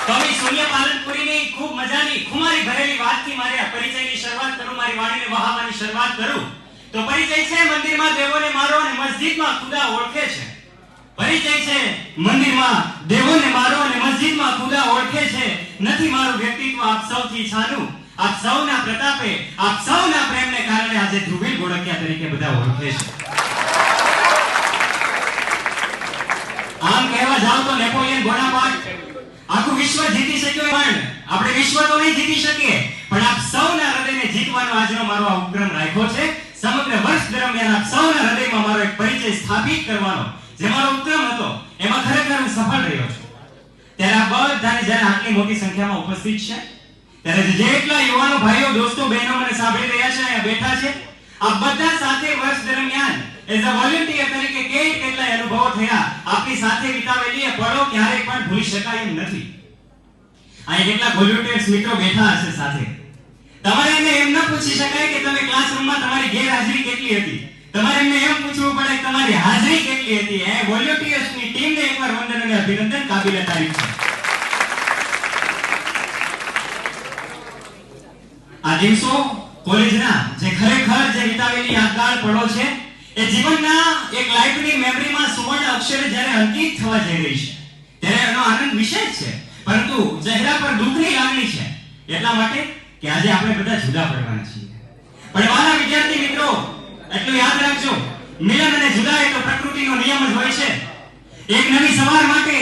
તો અમે શૂન્ય પાલનપુરીની ખૂબ મજાની ખુમારી ભરેલી વાતથી મારી આ પરિચયની શરૂઆત કરું, મારી વાણીને વહાવવાની શરૂઆત કરું. તો પરિચય છે મંદિરમાં દેવોને મારો અને મસ્જિદમાં ખુદા ઓળખે છે. પરિચય છે મંદિરમાં દેવોને મારો અને મસ્જિદમાં ખુદા ઓળખે છે. નથી મારું વ્યક્તિત્વ આપ સૌથી છાનું, આપ સૌના પ્રતાપે, આપ સૌના પ્રેમને કારણે આજે ધ્રુવીલ ગોળકિયા તરીકે બધા ઓળખે છે. આમ કહેવા જાવ તો નેપોલિયન બોનાપાર્ટ આખું વિશ્વ જીતી શક્યો, પણ આપણે વિશ્વ તો નહીં જીતી શકીએ, પણ આપ સૌના હૃદયને જીતવાનો આજનો મારો આ ઉપક્રમ રાખ્યો છે. સમગ્ર વર્ષ દરમિયાન આપ સૌના હૃદયમાં મારો એક પરિચય સ્થાપિત કરવાનો જે મારો ઉપક્રમ હતો, એમાં ખરેખર હું સફળ રહ્યો છું. ત્યારે આ બધાને જ્યારે આટલી મોટી સંખ્યામાં ઉપસ્થિત છે, ત્યારે જેટલા યુવાનો ભાઈઓ દોસ્તો બહેનો મને સાંભળી રહ્યા છે, અહીંયા બેઠા છે, આ બધા સાથે વર્ષ દરમિયાન એઝ અ વોલન્ટિયર તરીકે કેટલાય અનુભવો થયા, આપની સાથે વિતાવેલી એ પળો ક્યારેય પણ ભૂલી શકાય એમ નથી. અહીં કેટલાક વોલન્ટિયર્સ મિત્રો બેઠા હશે સાથે. તમારે એમને એમ ન પૂછી શકાય કે તમે ક્લાસરૂમમાં તમારી ગેરહાજરી કેટલી હતી, તમારે એમને એમ પૂછવું પડે કે તમારી હાજરી કેટલી હતી. એ વોલન્ટિયર્સની ટીમને એકવાર વંદન અને અભિનંદન, કાબિલે તારીફ છે. આ દિવસો કોલેજના જે ખરેખર જે વિતાવેલી યાદગાર પળો છે, એ જીવનના એક લાઈફની મેમરીમાં સુવર્ણ અક્ષરે જ્યારે અંકિત થવા જઈ રહી છે, ત્યારે એનો આનંદ વિશેષ છે. પરંતુ ચહેરા પર દુઃખની લાગણી છે, એટલા માટે કે આજે આપણે બધા જુદા પડવાના છીએ. પણ મારા વિદ્યાર્થી મિત્રો, એટલું યાદ રાખજો, મિલન અને જુદાઈ તો પ્રકૃતિનો નિયમ જ હોય છે. એક નવી સવાર માટે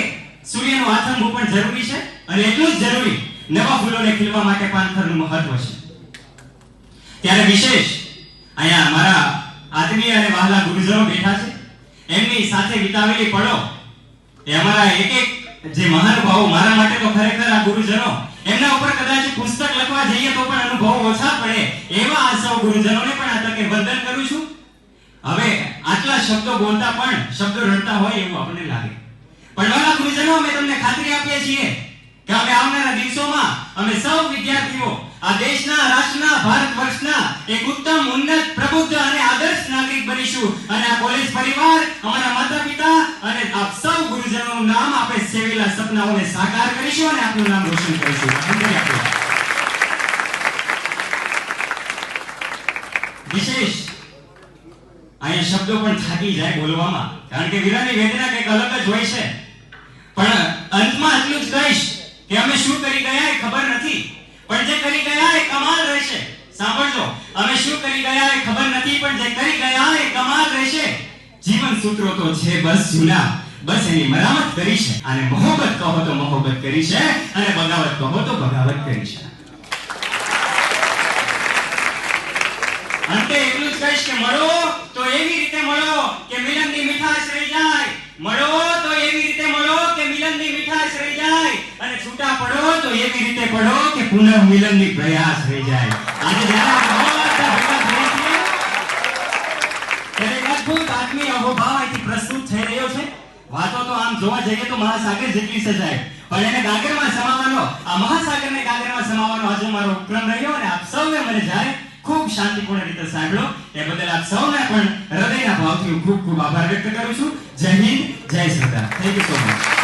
સૂર્યનું આથમવું પણ જરૂરી છે, અને એટલું જ જરૂરી નવા ફૂલોને ખીલવા માટે પાનખરનું મહત્વ છે. ત્યારે વિશેષ અહીંયા મારા આદરણીય અને વહાલા ગુરુજનો બેઠા છે, એમની સાથે વિતાવેલી પળો એ અમારા એક જે મહાનુભાવો, મારા માટે તો ખરેખર આ ગુરુજનો, એમના ઉપર કદાચ પુસ્તક લખવા જઈએ તો પણ અનુભવો ઓછા પડે, એવા આ સૌ ગુરુજનોને પણ આ તકે વંદન કરું છું. હવે આટલા શબ્દો બોલતા પણ શબ્દો રડતા હોય એવું આપણને લાગે, પણ વહાલા ગુરુજનો, અમે તમને ખાતરી આપીએ છીએ કે અમે આવનારા દિવસોમાં અમે સૌ વિદ્યાર્થીઓ આ દેશના, રાષ્ટ્રના, ભારત વર્ષના એક ઉત્તમ, ઉન્નત, પ્રબુદ્ધ અને આદર્શ નાગરિક બનીશું. અને આ કોલેજ પરિવાર, અમારા માતા પિતા અને આપ સૌ ગુરુજનોનું નામ આપણે સેવેલા સપનાઓને સાકાર કરીશું અને આપનું નામ રોશન કરીશું. વિશેષ અહીંયા શબ્દો પણ થાકી જાય બોલવામાં, કારણ કે વીરાની વેદના કંઈક અલગ જ હોય છે. પણ અંતમાં એટલું જ કહીશ કે અમે શું કરી ગયા એ ખબર નથી, પણ જે કરી ગયા એ કમાલ રહેશે. સાંભળજો, અમે શું કરી ગયા એ ખબર નથી, પણ જે કરી ગયા એ કમાલ રહેશે. જીવન સૂત્રો તો છે બસ જૂના, બસ એની મરામત કરી છે. અને મોહબ્બત કહો તો મોહબ્બત કરી છે, અને બગાવત કહો તો બગાવત કરી છે. અંતે એટલું જ કહીશ કે મળો તો એવી રીતે મળો કે મિલનની મીઠાશ રહી જાય, મળો તો એવી રીતે મળો કે મિલનની મીઠાશ રહી જાય, અને છૂટા પડો તો એવી રીતે પડો કે પુનઃ મિલનની પ્રયાસ રહી જાય. આજે જ્યારે બધા ભેગા થઈએ છીએ, ત્યારે એક અદ્ભુત આત્મીય અહોભાવ અહીંથી પ્રસ્તુત થઈ રહ્યો છે. વાતો તો આમ જોવા જઈએ તો મહાસાગર જેટલી છે સાહેબ, પણ એને ગાગરમાં સમાવવાનો, આ મહાસાગરને ગાગરમાં સમાવવાનો આજે મારો ઉપક્રમ રહ્યો. અને આપ સૌએ મને જ્યારે ખૂબ શાંતિપૂર્ણ રીતે સાંભળ્યો એ બદલ આપ સૌને પણ હૃદયના ભાવથી હું ખૂબ ખૂબ આભાર વ્યક્ત કરું છું. જય હિન્દ, જય સરદાર. Thank you so much.